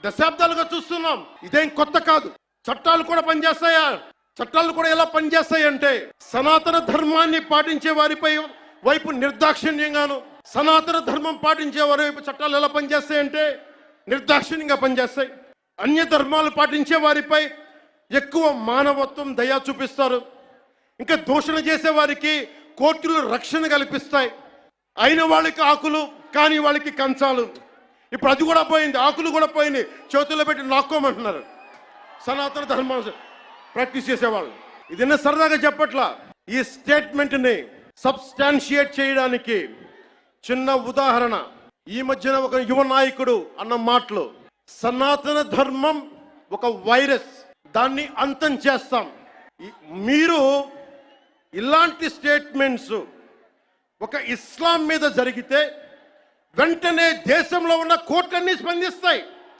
దశాబ్దాలుగా చూస్తున్నాం. ఇదేం కొత్త కాదు. చట్టాలు కూడా పనిచేస్తాయా? చట్టాలు కూడా ఎలా పనిచేస్తాయంటే సనాతన ధర్మాన్ని పాటించే వారిపై వైపు నిర్దాక్షిణ్యంగాను, సనాతన ధర్మం పాటించే వారి వైపు చట్టాలు ఎలా పనిచేస్తాయంటే నిర్దాక్షిణ్యంగా పనిచేస్తాయి. అన్య ధర్మాలు పాటించే వారిపై ఎక్కువ మానవత్వం, దయ చూపిస్తారు. ఇంకా దూషణ చేసే వారికి కోర్టులు రక్షణ కల్పిస్తాయి. అయిన వాళ్ళకి ఆకులు, కాని వాళ్ళకి కంచాలు. ఇప్పుడు అది కూడా పోయింది, ఆకులు కూడా పోయింది, చేతుల్లో పెట్టి నాక్కోమంటున్నారు సనాతన ధర్మం ప్రాక్టీస్ చేసేవాళ్ళు. ఇది సరదాగా చెప్పట్లా. ఈ స్టేట్మెంట్ని సబ్స్టాన్షియేట్ చేయడానికి చిన్న ఉదాహరణ. ఈ మధ్యన ఒక యువ నాయకుడు అన్న మాటలు, సనాతన ధర్మం ఒక వైరస్, దాన్ని అంతం చేస్తాం. మీరు ఇలాంటి స్టేట్మెంట్స్ ఒక ఇస్లాం మీద జరిగితే వెంటనే దేశంలో ఉన్న కోర్టులన్నీ స్పందిస్తాయి.